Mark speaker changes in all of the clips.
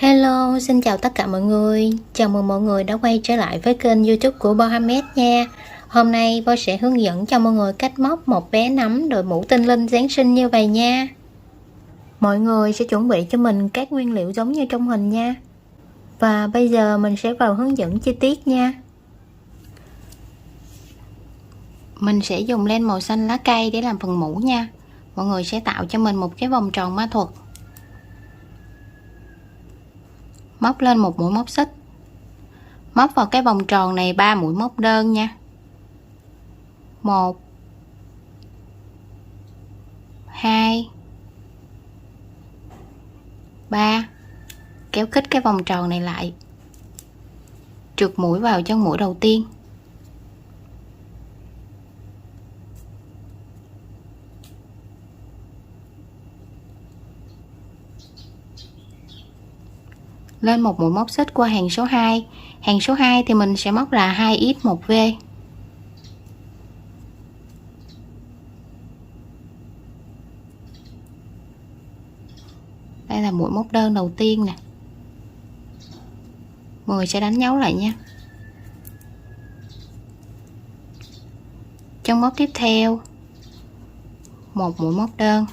Speaker 1: Hello, xin chào tất cả mọi người. Chào mừng mọi người đã quay trở lại với kênh YouTube của Mohamed nha. Hôm nay Bo sẽ hướng dẫn cho mọi người cách móc một bé nấm đội mũ tinh linh Giáng sinh như vậy nha. Mọi người sẽ chuẩn bị cho mình các nguyên liệu giống như trong hình nha. Và bây giờ mình sẽ vào hướng dẫn chi tiết nha. Mình sẽ dùng len màu xanh lá cây để làm phần mũ nha. Mọi người sẽ tạo cho mình một cái vòng tròn ma thuật. Móc lên một mũi móc xích, móc vào cái vòng tròn này 3 mũi móc đơn nha. 1 2 3, kéo khít cái vòng tròn này lại, trượt mũi vào chân mũi đầu tiên, lên một mũi móc xích qua hàng số 2. Hàng số 2 thì mình sẽ móc là 2x1v. Đây là mũi móc đơn đầu tiên nè. Mọi người sẽ đánh dấu lại nha. Chân móc tiếp theo, một mũi móc đơn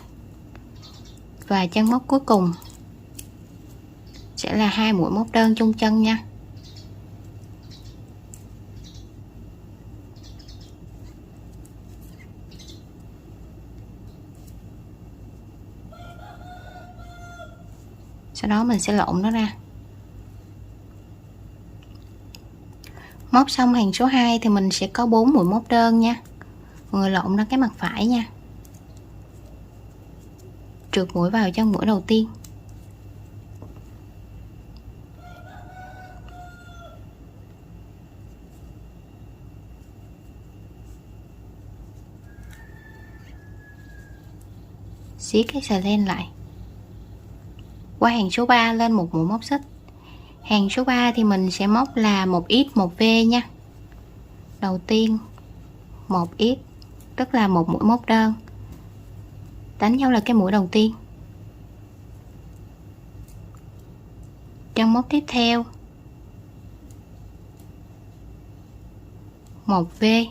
Speaker 1: và chân móc cuối cùng sẽ là 2 mũi móc đơn chung chân nha. Sau đó mình sẽ lộn nó ra. Móc xong hàng số 2 thì mình sẽ có 4 mũi móc đơn nha. Mọi người lộn ra cái mặt phải nha. Trượt mũi vào chân mũi đầu tiên. Xí cái sợi len lại. Qua hàng số 3 lên một mũi móc xích. Hàng số 3 thì mình sẽ móc là 1x1v nha. Đầu tiên 1x tức là một mũi móc đơn. Đánh dấu là cái mũi đầu tiên. Chân móc tiếp theo 1v.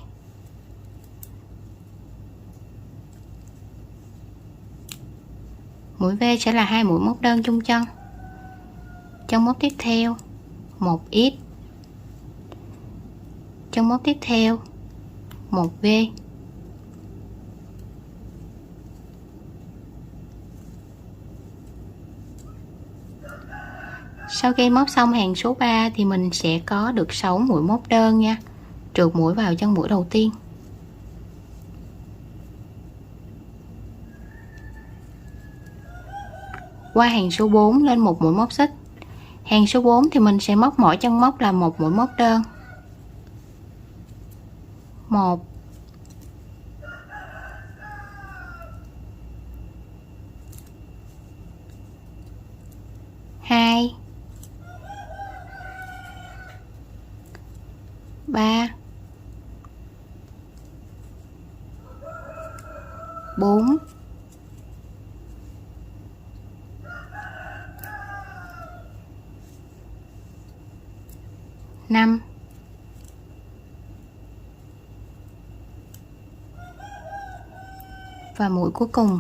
Speaker 1: Mũi V sẽ là 2 mũi móc đơn chung chân. Chân móc tiếp theo 1x. Chân móc tiếp theo 1v. Sau khi móc xong hàng số 3 thì mình sẽ có được 6 mũi móc đơn nha. Trượt mũi vào chân mũi đầu tiên. Qua hàng số 4 lên một mũi móc xích. Hàng số 4 thì mình sẽ móc mỗi chân móc là một mũi móc đơn. 1 2 3 4 5 và mũi cuối cùng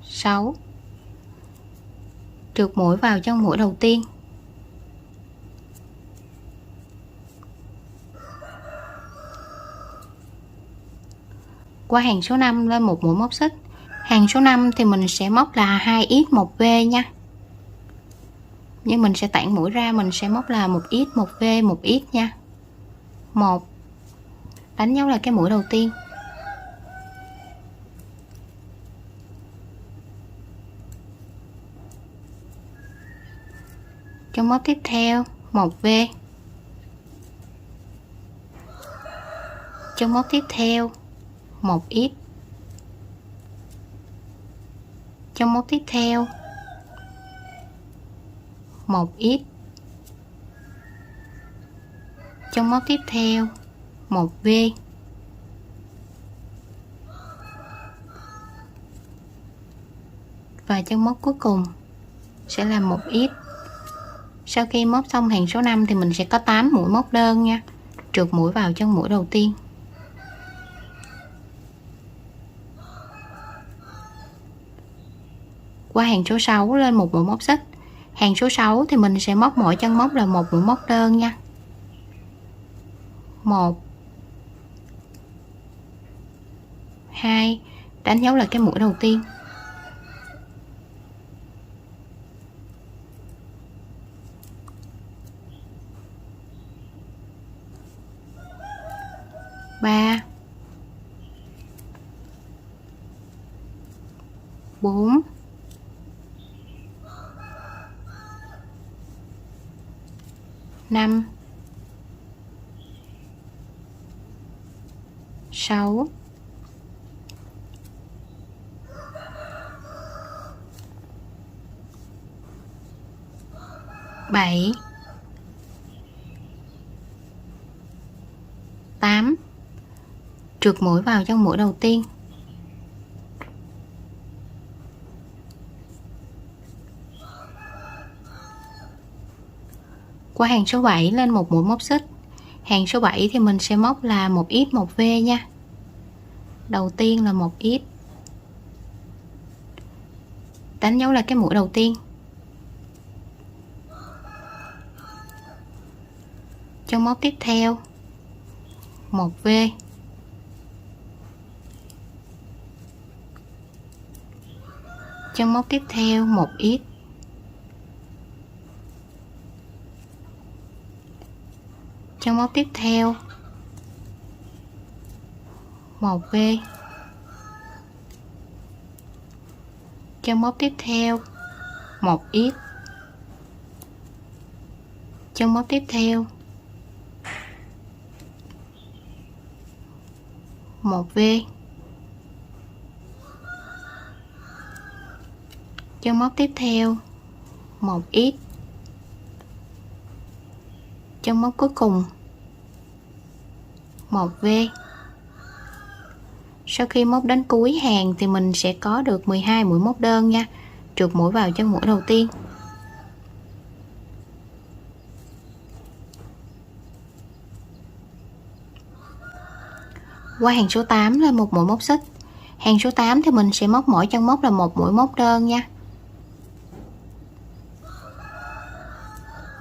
Speaker 1: 6. Trượt mũi vào chân mũi đầu tiên. Qua hàng số 5 lên một mũi móc xích. Hàng số 5 thì mình sẽ móc là 2x1v nha. Nhưng mình sẽ tản mũi ra, mình sẽ móc là 1x1v 1x nha. 1. Đánh dấu là cái mũi đầu tiên. Chân móc tiếp theo 1v. Chân móc tiếp theo 1x. Chân móc tiếp theo 1x. Chân móc tiếp theo 1v. và chân móc cuối cùng sẽ là một ít. Sau khi móc xong hàng số 5 thì mình sẽ có 8 mũi móc đơn nha. Trượt mũi vào chân mũi đầu tiên. Qua hàng số 6 lên một mũi móc xích. Hàng số 6 thì mình sẽ móc mỗi chân móc là một mũi móc đơn nha. 1 2, đánh dấu là cái mũi đầu tiên. 3 4 5 6 7 8, trượt mũi vào trong mũi đầu tiên. Qua hàng số 7 lên một mũi móc xích. Hàng số 7 thì mình sẽ móc là một ít một V nha. Đầu tiên là một ít, đánh dấu là cái mũi đầu tiên. Chân móc tiếp theo một V, chân móc tiếp theo một ít, chân móc tiếp theo một V, chân móc tiếp theo một ít, chân móc tiếp theo một V, chân móc tiếp theo một ít, chân móc cuối cùng một V. Sau khi móc đến cuối hàng thì mình sẽ có được 12 mũi móc đơn nha. Trượt mũi vào chân mũi đầu tiên. Qua hàng số 8 lên một mũi móc xích. Hàng số 8 thì mình sẽ móc mỗi chân móc là một mũi móc đơn nha.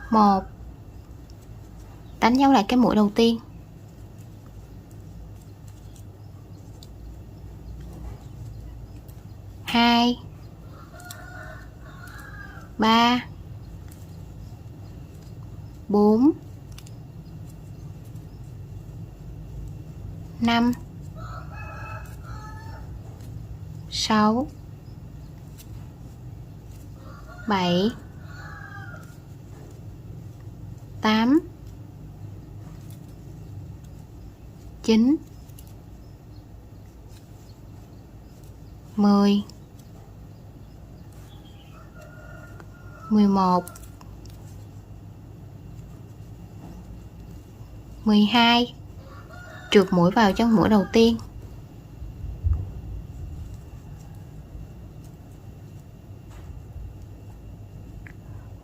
Speaker 1: 1, đánh dấu lại cái mũi đầu tiên. 2 3 4 5 6 7 8 9 10 11 12, trượt mũi vào chân mũi đầu tiên.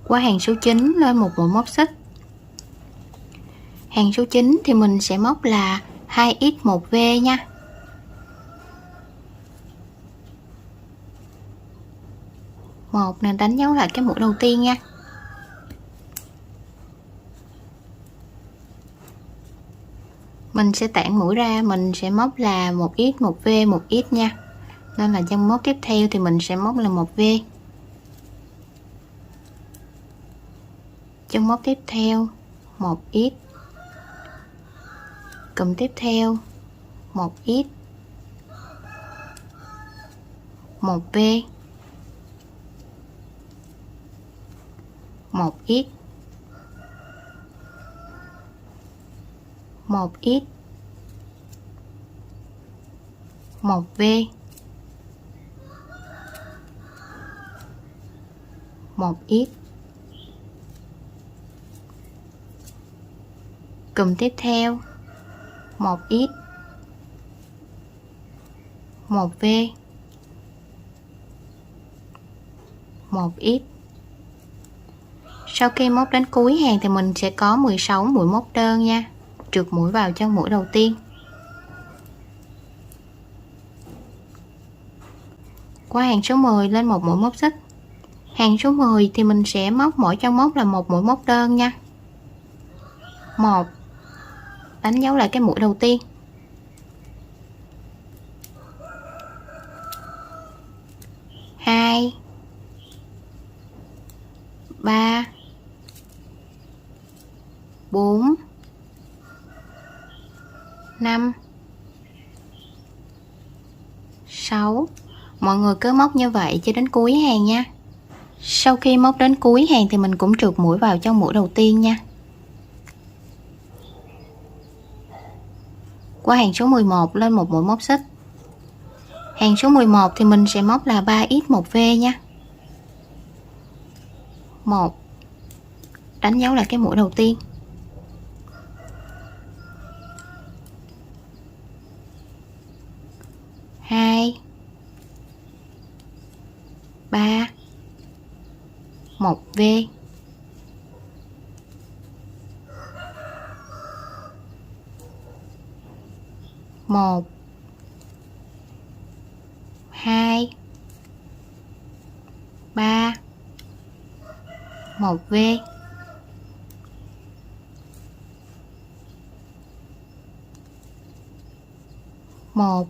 Speaker 1: Qua hàng số 9 lên một mũi móc xích. Hàng số 9 thì mình sẽ móc là 2x1V nha. Một nè, đánh dấu lại cái mũi đầu tiên nha. Mình sẽ tản mũi ra, mình sẽ móc là 1x 1V 1x nha. Nên là chân móc tiếp theo thì mình sẽ móc là 1V. Chân móc tiếp theo 1x. Cụm tiếp theo 1x 1V 1x 1x 1V 1x. Cụm tiếp theo 1x 1V 1x Sau khi móc đến cuối hàng thì mình sẽ có 16 mũi móc đơn nha, trượt mũi vào chân mũi đầu tiên. Qua hàng số 10 lên một mũi móc xích. Hàng số 10 thì mình sẽ móc mỗi chân móc là một mũi móc đơn nha. 1, đánh dấu lại cái mũi đầu tiên. 2, 3, 4, 5, 6. Mọi người cứ móc như vậy cho đến cuối hàng nha. Sau khi móc đến cuối hàng thì mình cũng trượt mũi vào trong mũi đầu tiên nha. Qua hàng số 11 lên một mũi móc xích. Hàng số 11 thì mình sẽ móc là 3x1v nha. 1, đánh dấu lại cái mũi đầu tiên. 2, 3, 1v. 1, 2, 3, 1v. 1,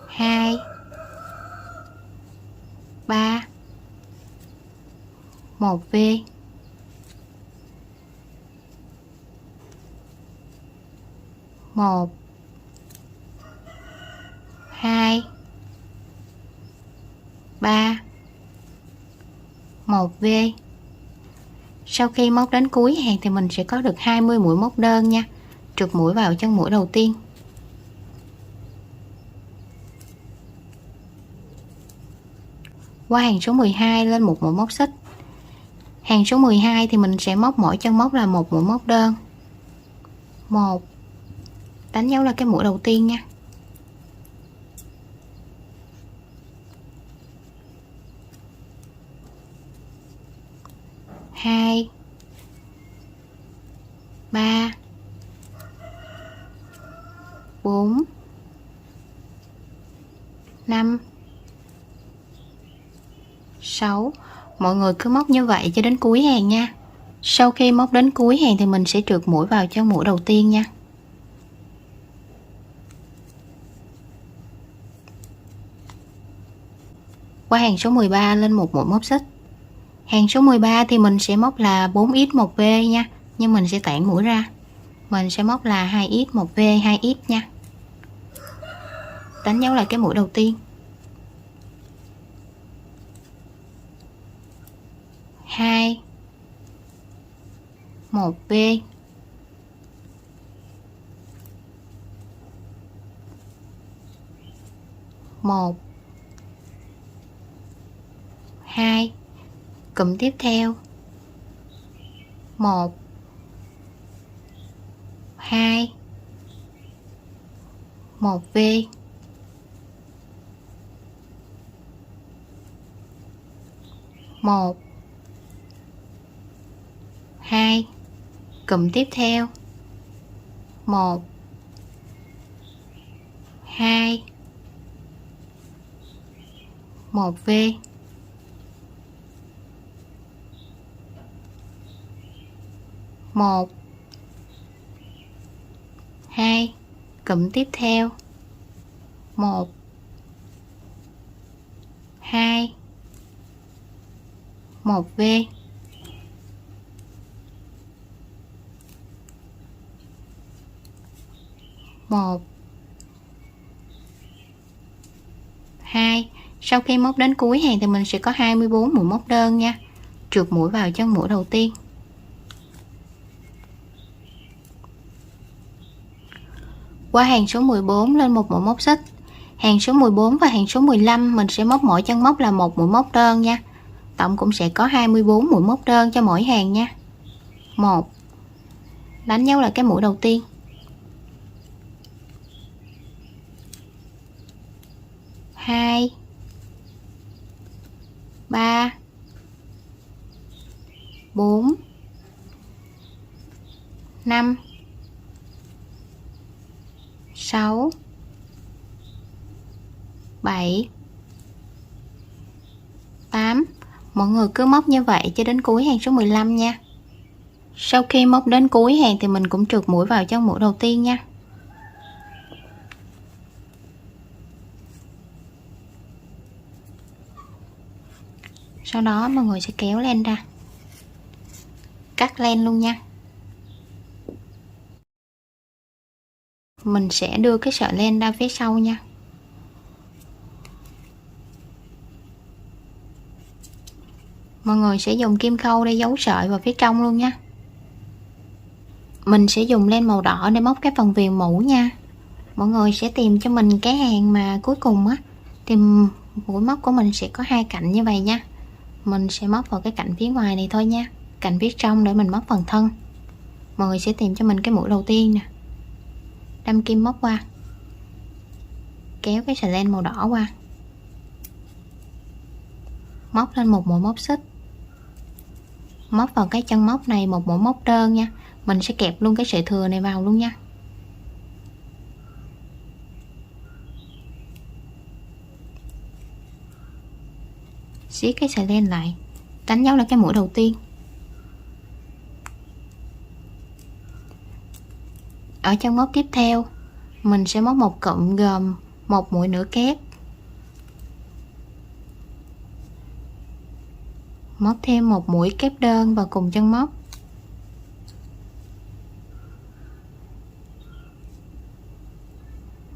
Speaker 1: 2, 3, 1v. 1, 2, 3, 1v. Sau khi móc đến cuối hàng thì mình sẽ có được 20 mũi móc đơn nha, trượt mũi vào chân mũi đầu tiên. Qua hàng số 12 lên một mũi móc xích. Hàng số 12 thì mình sẽ móc mỗi chân móc là một mũi móc đơn. 1, đánh dấu là cái mũi đầu tiên nha. 2, 3, 4, 5, 6. Mọi người cứ móc như vậy cho đến cuối hàng nha. Sau khi móc đến cuối hàng thì mình sẽ trượt mũi vào chân mũi đầu tiên nha. Qua hàng số 13 lên một mũi móc xích. Hàng số 13 thì mình sẽ móc là 4x1v nha, nhưng mình sẽ tản mũi ra. Mình sẽ móc là 2x1v 2x nha. Đánh dấu lại cái mũi đầu tiên. 2, 1v. 1, 2. Cụm tiếp theo. 1, 2, 1v. 1, 2. Cụm tiếp theo. 1, 2, 1v. 1, 2. Cụm tiếp theo. 1, 2, 1v. 1, 2. Sau khi móc đến cuối hàng thì mình sẽ có 24 mũi móc đơn nha, trượt mũi vào chân mũi đầu tiên. Qua hàng số 14 lên một mũi móc xích. Hàng số 14 và hàng số 15 mình sẽ móc mỗi chân móc là một mũi móc đơn nha. Tổng cũng sẽ có 24 mũi móc đơn cho mỗi hàng nha. 1, đánh dấu lại cái mũi đầu tiên. 2, 3 4 5 6 7 8. Mọi người cứ móc như vậy cho đến cuối hàng số 15 nha. Sau khi móc đến cuối hàng thì mình cũng trượt mũi vào chân mũi đầu tiên nha. Sau đó mọi người sẽ kéo len ra, cắt len luôn nha. Mình sẽ đưa cái sợi len ra phía sau nha. Mọi người sẽ dùng kim khâu để giấu sợi vào phía trong luôn nha. Mình sẽ dùng len màu đỏ để móc cái phần viền mũ nha. Mọi người sẽ tìm cho mình cái hàng mà cuối cùng á, thì mũi móc của mình sẽ có hai cạnh như vậy nha. Mình sẽ móc vào cái cạnh phía ngoài này thôi nha, cạnh phía trong để mình móc phần thân. Mọi người sẽ tìm cho mình cái mũi đầu tiên nè, đâm kim móc qua, kéo cái sợi len màu đỏ qua, móc lên một mũi móc xích, móc vào cái chân móc này một mũi móc đơn nha. Mình sẽ kẹp luôn cái sợi thừa này vào luôn nha. Siết cái sợi len lại, đánh dấu là cái mũi đầu tiên. Ở chân móc tiếp theo mình sẽ móc một cụm gồm một mũi nửa kép, móc thêm một mũi kép đơn vào cùng chân móc,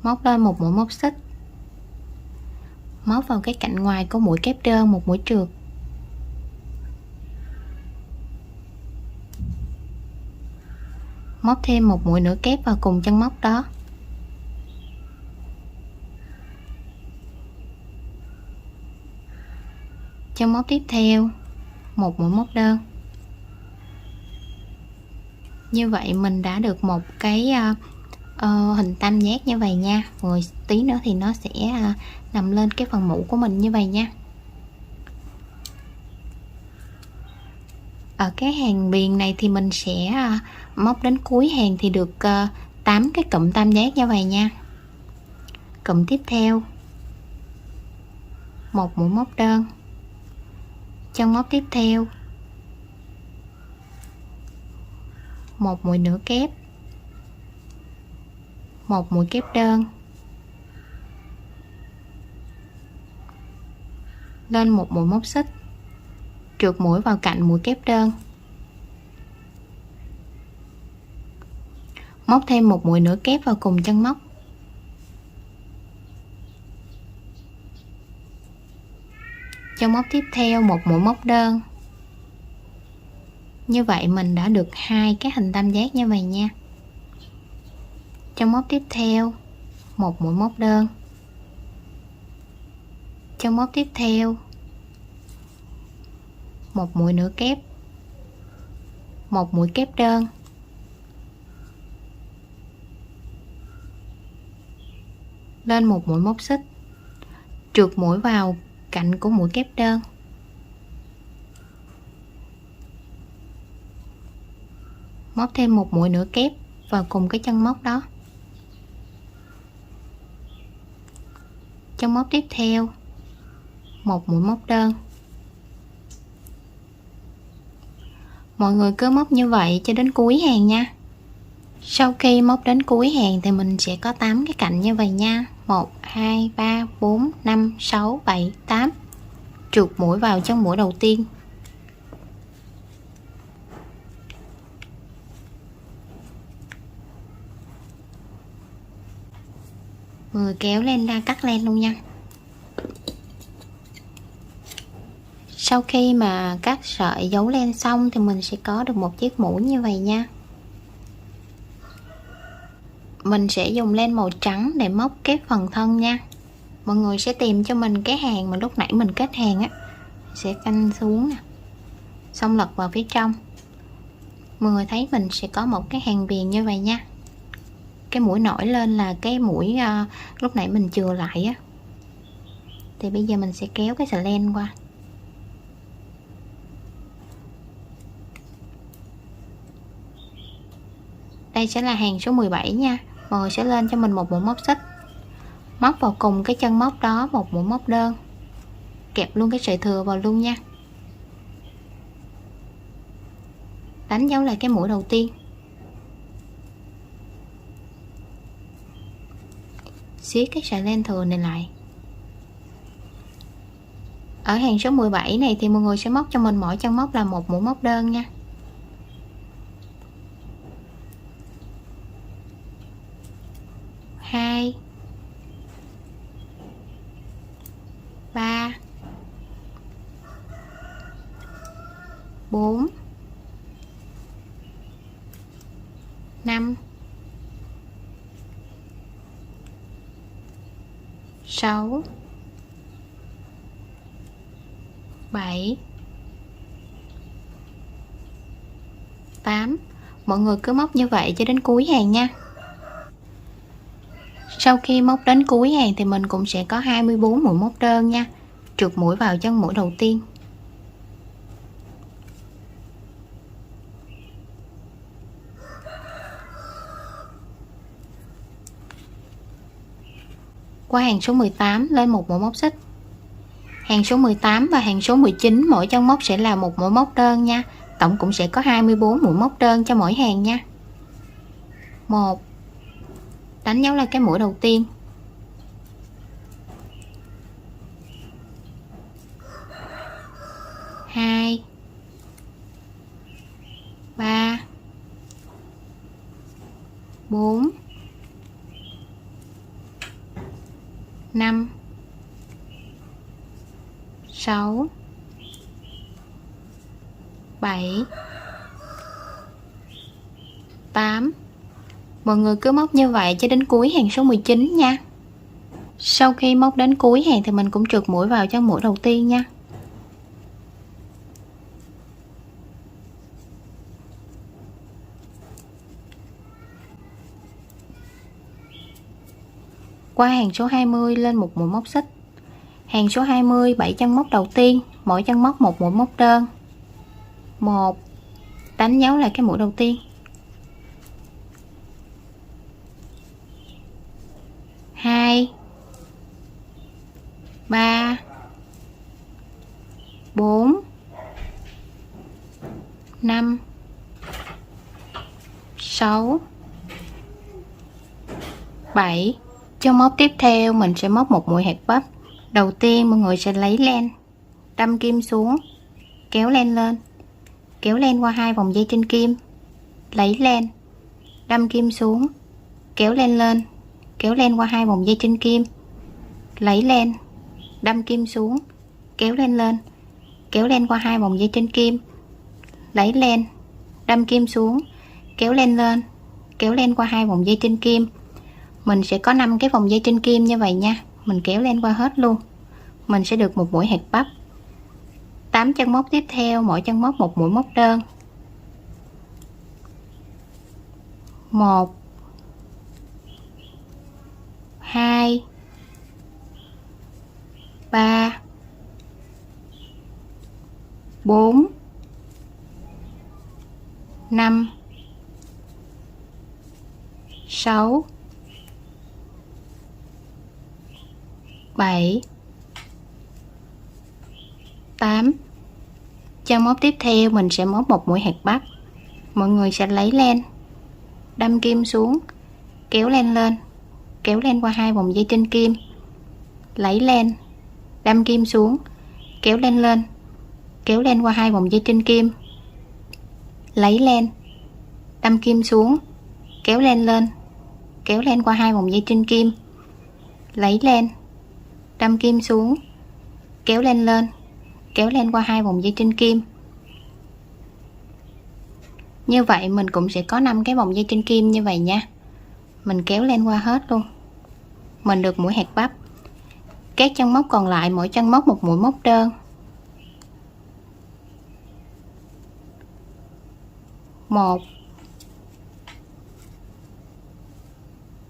Speaker 1: móc lên một mũi móc xích, móc vào cái cạnh ngoài của mũi kép đơn một mũi trượt, móc thêm một mũi nửa kép vào cùng chân móc đó, chân móc tiếp theo một mũi móc đơn. Như vậy mình đã được một cái hình tam giác như vậy nha. Rồi tí nữa thì nó sẽ nằm lên cái phần mũ của mình như vậy nha. Ở cái hàng viền này thì mình sẽ móc đến cuối hàng thì được 8 cái cụm tam giác như vậy nha. Cụm tiếp theo một mũi móc đơn, chân móc tiếp theo một mũi nửa kép, một mũi kép đơn, lên một mũi móc xích, trượt mũi vào cạnh mũi kép đơn, móc thêm một mũi nửa kép vào cùng chân móc, chân móc tiếp theo một mũi móc đơn. Như vậy mình đã được hai cái hình tam giác như vậy nha. Chân móc tiếp theo một mũi móc đơn, chân móc tiếp theo một mũi nửa kép, một mũi kép đơn, lên một mũi móc xích, trượt mũi vào cạnh của mũi kép đơn, móc thêm một mũi nửa kép vào cùng cái chân móc đó, chân móc tiếp theo một mũi móc đơn. Mọi người cứ móc như vậy cho đến cuối hàng nha. Sau khi móc đến cuối hàng thì mình sẽ có 8 cái cạnh như vậy nha. 1 2 3 4 5 6 7 8. Trượt mũi vào chân mũi đầu tiên, vừa kéo len ra cắt len luôn nha. Sau khi mà cắt sợi giấu len xong thì mình sẽ có được một chiếc mũ như vậy nha. Mình sẽ dùng len màu trắng để móc cái phần thân nha. Mọi người sẽ tìm cho mình cái hàng mà lúc nãy mình kết hàng á, sẽ canh xuống nè, xong lật vào phía trong. Mọi người thấy mình sẽ có một cái hàng viền như vậy nha. Cái mũi nổi lên là cái mũi lúc nãy mình chừa lại á. Thì bây giờ mình sẽ kéo cái sợi len qua, Đây sẽ là hàng số 17 nha. Mọi người sẽ lên cho mình một mũi móc xích, móc vào cùng cái chân móc đó một mũi móc đơn, kẹp luôn cái sợi thừa vào luôn nha. Đánh dấu lại cái mũi đầu tiên, siết cái sợi len thừa này lại. Ở hàng số 17 này thì mọi người sẽ móc cho mình mỗi chân móc là một mũi móc đơn nha. Hai, 3, 4, 5, 6, 7, 8. Mọi người cứ móc như vậy cho đến cuối hàng nha. Sau khi móc đến cuối hàng thì mình cũng sẽ có 24 mũi móc đơn nha. Trượt mũi vào chân mũi đầu tiên. Qua hàng số 18 lên một mũi móc xích. Hàng số 18 và hàng số 19 mỗi chân móc sẽ là một mũi móc đơn nha. Tổng cũng sẽ có 24 mũi móc đơn cho mỗi hàng nha. 1, đánh dấu là cái mũi đầu tiên. 2, 3, 4, 5, 6, 7, 8. Mọi người cứ móc như vậy cho đến cuối hàng số 19 nha. Sau khi móc đến cuối hàng thì mình cũng trượt mũi vào chân mũi đầu tiên nha. Qua hàng số 20 lên một mũi móc xích. Hàng số 20 7 chân móc đầu tiên, mỗi chân móc một mũi móc đơn. 1, đánh dấu lại cái mũi đầu tiên. 2, 3, 4, 5, 6, 7. Cho móc tiếp theo mình sẽ móc một mũi hạt bắp. Đầu tiên mọi người sẽ lấy len, đâm kim xuống, kéo len lên, kéo len qua 2 vòng dây trên kim, lấy len, đâm kim xuống, kéo len lên, kéo len qua 2 vòng dây trên kim, lấy len, đâm kim xuống, kéo len lên, kéo len qua 2 vòng dây trên kim, lấy len, đâm kim xuống, kéo len lên, kéo len qua 2 vòng dây trên kim. Mình sẽ có 5 cái vòng dây trên kim như vậy nha. Mình kéo len qua hết luôn, mình sẽ được một mũi hạt bắp. 8 chân móc tiếp theo, mỗi chân móc một mũi móc đơn. 1, 2, 3, 4, 5, 6, 7, 8. Chân móc tiếp theo mình sẽ móc một mũi hạt bắp. Mọi người sẽ lấy len, đâm kim xuống, kéo len lên, kéo len qua 2 vòng dây trên kim, lấy len, đâm kim xuống, kéo len lên, kéo len qua 2 vòng dây trên kim, lấy len, đâm kim xuống, kéo len lên, kéo len qua 2 vòng dây trên kim, lấy len, đâm kim xuống, kéo len lên, kéo len qua 2 vòng dây trên kim. Như vậy mình cũng sẽ có 5 cái vòng dây trên kim như vậy nha. Mình kéo len qua hết luôn, mình được mũi hạt bắp. Các chân móc còn lại mỗi chân móc một mũi móc đơn. 1,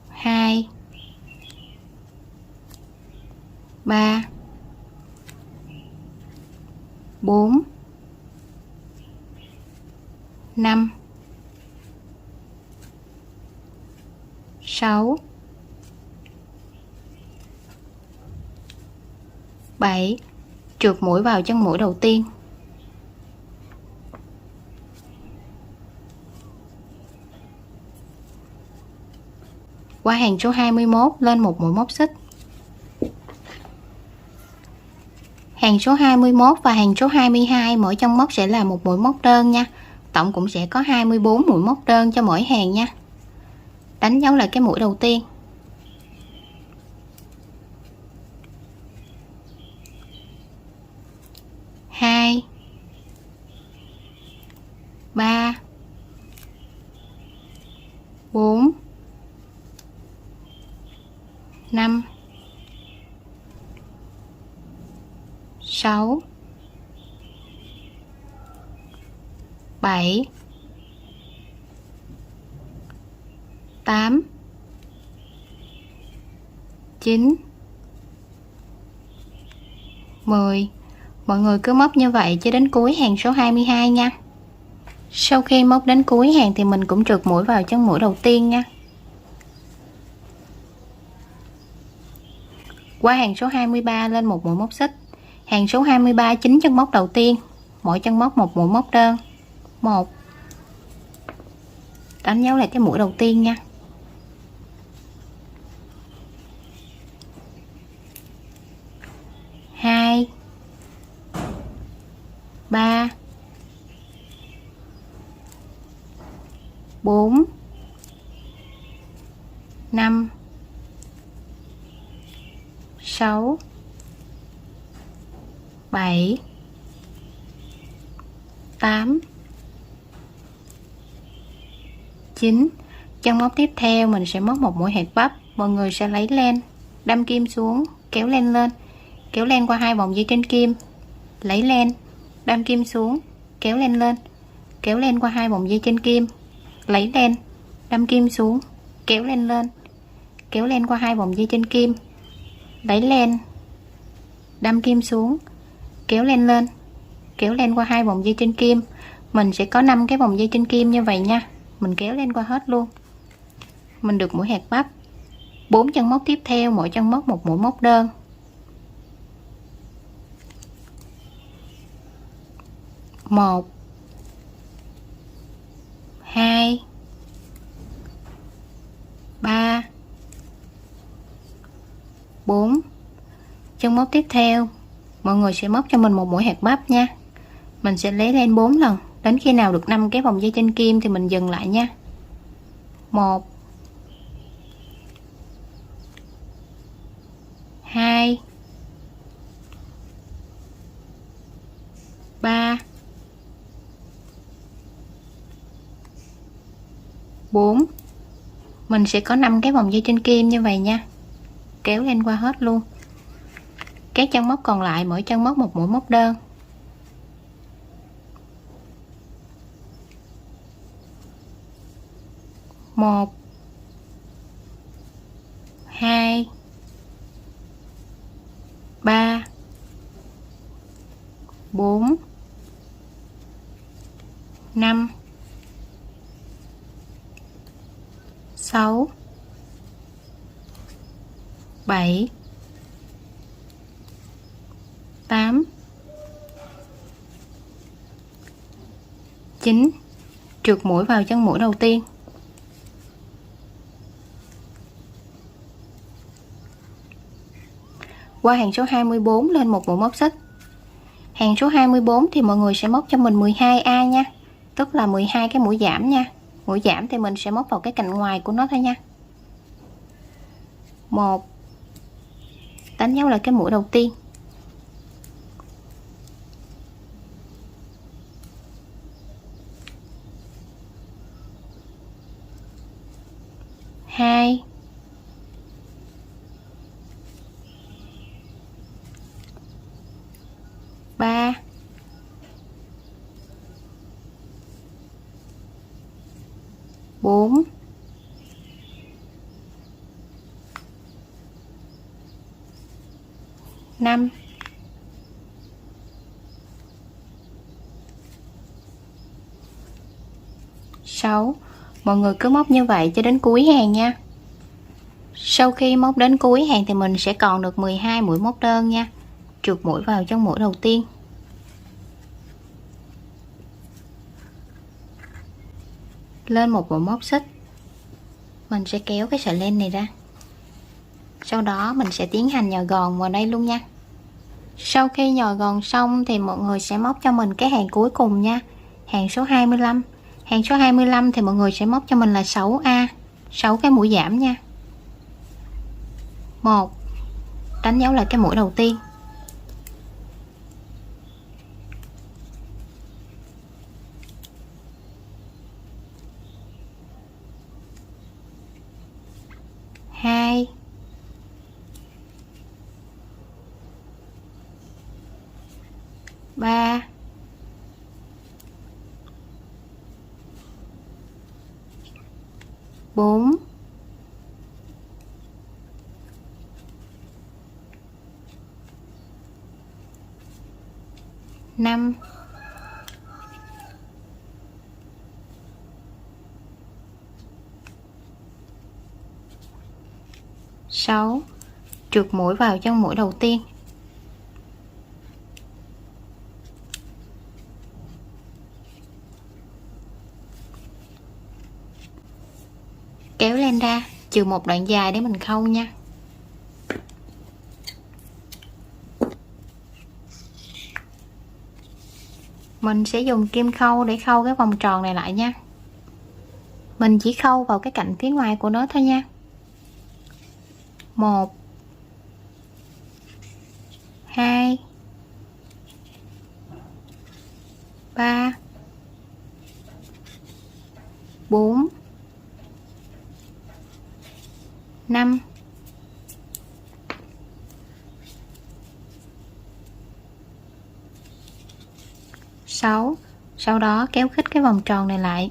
Speaker 1: 2, 3, 4, 5, 6 7, trượt mũi vào chân mũi đầu tiên. Qua hàng số 21 lên một mũi móc xích. Hàng số 21 và hàng số 22 mỗi chân móc sẽ là một mũi móc đơn nha. Tổng cũng sẽ có 24 mũi móc đơn cho mỗi hàng nha. Đánh dấu lại cái mũi đầu tiên. 2 3 4 5 6 7 8 9 10. Mọi người cứ móc như vậy cho đến cuối hàng số 22 nha. Sau khi móc đến cuối hàng thì mình cũng trượt mũi vào chân mũi đầu tiên nha. Qua hàng số 23 lên một mũi móc xích. Hàng số 23 9 chân móc đầu tiên, mỗi chân móc một mũi móc đơn. 1. Đánh dấu lại cái mũi đầu tiên nha. 2 3 4 5 6 7 8 9. Chân móc tiếp theo mình sẽ móc một mũi hạt bắp. Mọi người sẽ lấy len, đâm kim xuống, kéo len lên, kéo len qua hai vòng dây trên kim, lấy len, đâm kim xuống, kéo len lên, kéo len qua hai vòng dây trên kim, lấy len, đâm kim xuống, kéo len lên, kéo len qua hai vòng dây trên kim, lấy len, đâm kim xuống, kéo len lên, kéo len qua hai vòng dây trên kim. Mình sẽ có 5 cái vòng dây trên kim như vậy nha. Mình kéo len qua hết luôn. Mình được mũi hạt bắp. 4 chân móc tiếp theo, mỗi chân móc một mũi móc đơn. 1 2 3 4. Chân móc tiếp theo mọi người sẽ móc cho mình một mũi hạt bắp nha. Mình sẽ lấy len 4 lần, đến khi nào được 5 cái vòng dây trên kim thì mình dừng lại nha. 1 2 3 4. Mình sẽ có 5 cái vòng dây trên kim như vậy nha. Kéo len qua hết luôn. Các chân móc còn lại mỗi chân móc một mũi móc đơn. 1 2 3 4 5 6 7 8 9. Trượt mũi vào chân mũi đầu tiên. Qua hàng số 24 lên một mũi móc xích. Hàng số 24 thì mọi người sẽ móc cho mình 12A nha, tức là 12 cái mũi giảm nha. Mũi giảm thì mình sẽ móc vào cái cạnh ngoài của nó thôi nha. 1. Đánh dấu là cái mũi đầu tiên. 2 3 4 5 6. Mọi người cứ móc như vậy cho đến cuối hàng nha. Sau khi móc đến cuối hàng thì mình sẽ còn được 12 mũi móc đơn nha. Trượt mũi vào trong mũi đầu tiên. Lên một mũi móc xích. Mình sẽ kéo cái sợi len này ra. Sau đó mình sẽ tiến hành nhồi gòn vào đây luôn nha. Sau khi nhồi gòn xong thì mọi người sẽ móc cho mình cái hàng cuối cùng nha. Hàng số 25. Hàng số 25 thì mọi người sẽ móc cho mình là 6A, 6 cái mũi giảm nha. 1, đánh dấu lại cái mũi đầu tiên. 2, 3, 4, 5, 6, trượt mũi vào trong mũi đầu tiên. Kéo len ra, trừ một đoạn dài để mình khâu nha. Mình sẽ dùng kim khâu để khâu cái vòng tròn này lại nha. Mình chỉ khâu vào cái cạnh phía ngoài của nó thôi nha. 1, 2, 3, 4, 5, 6. Sau đó kéo khít cái vòng tròn này lại,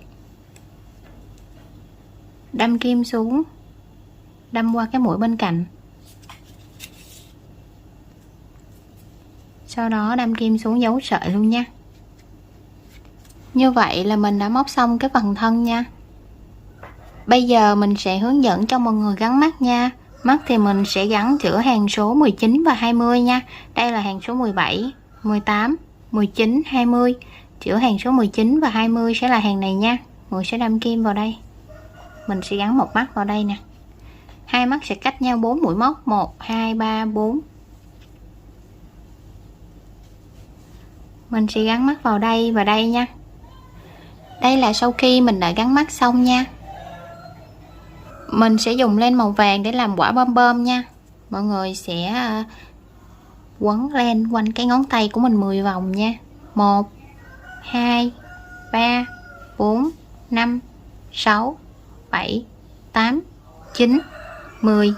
Speaker 1: đâm kim xuống, đâm qua cái mũi bên cạnh, sau đó đâm kim xuống giấu sợi luôn nha. Như vậy là mình đã móc xong cái phần thân nha. Bây giờ mình sẽ hướng dẫn cho mọi người gắn mắt nha. Mắt thì mình sẽ gắn giữa hàng số 19 và 20 nha. Đây là hàng số 17, 18, 19, 20. Giữa hàng số 19 và 20 sẽ là hàng này nha. Mọi người sẽ đâm kim vào đây. Mình sẽ gắn một mắt vào đây nè. Hai mắt sẽ cách nhau 4 mũi móc, 1, 2, 3, 4. Mình sẽ gắn mắt vào đây và đây nha. Đây là sau khi mình đã gắn mắt xong nha. Mình sẽ dùng len màu vàng để làm quả bom bom nha. Mọi người sẽ quấn len quanh cái ngón tay của mình 10 vòng nha. 1, 2, 3, 4, 5, 6, 7, 8, 9, 10.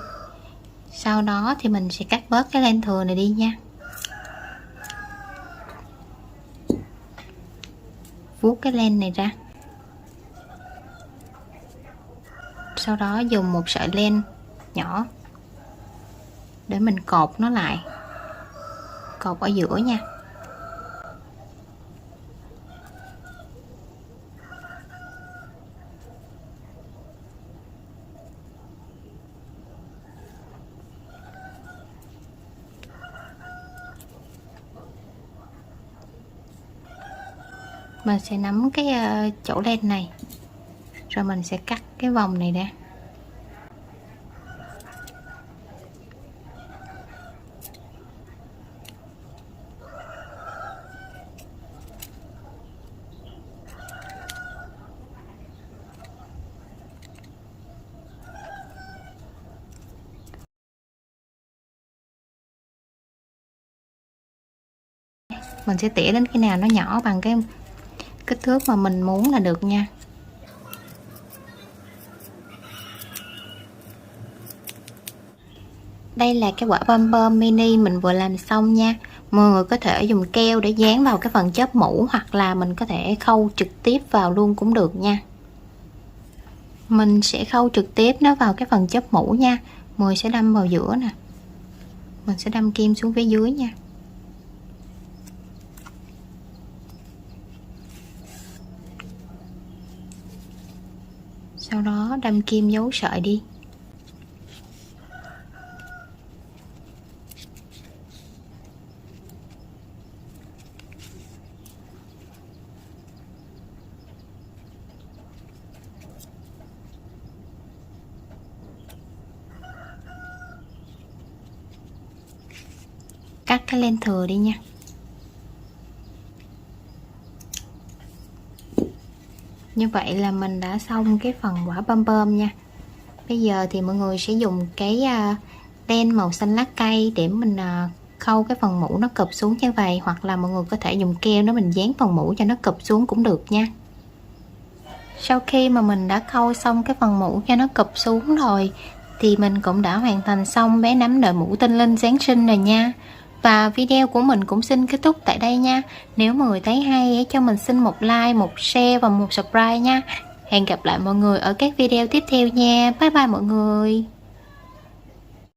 Speaker 1: Sau đó thì mình sẽ cắt bớt cái len thừa này đi nha. Vuốt cái len này ra. Sau đó dùng một sợi len nhỏ để mình cột nó lại, cột ở giữa nha. Mình sẽ nắm cái chỗ len này, rồi mình sẽ cắt cái vòng này ra. Mình sẽ tỉa đến khi nào nó nhỏ bằng cái kích thước mà mình muốn là được nha. Đây là cái quả bom bom mini mình vừa làm xong nha. Mọi người có thể dùng keo để dán vào cái phần chớp mũ, hoặc là mình có thể khâu trực tiếp vào luôn cũng được nha. Mình sẽ khâu trực tiếp nó vào cái phần chớp mũ nha. Mọi người sẽ đâm vào giữa nè. Mình sẽ đâm kim xuống phía dưới nha. Sau đó đâm kim giấu sợi đi. cắt cái len thừa đi nha. Như vậy là mình đã xong cái phần quả pom pom nha. Bây giờ thì mọi người sẽ dùng cái len màu xanh lá cây để mình khâu cái phần mũ nó cụp xuống như vậy, hoặc là mọi người có thể dùng keo để mình dán phần mũ cho nó cụp xuống cũng được nha. Sau khi mà mình đã khâu xong cái phần mũ cho nó cụp xuống rồi thì mình cũng đã hoàn thành xong bé nắm đội mũ tinh linh Giáng sinh rồi nha. Và video của mình cũng xin kết thúc tại đây nha. Nếu mọi người thấy hay hãy cho mình xin một like, một share và một subscribe nha. Hẹn gặp lại mọi người ở các video tiếp theo nha. Bye bye mọi người.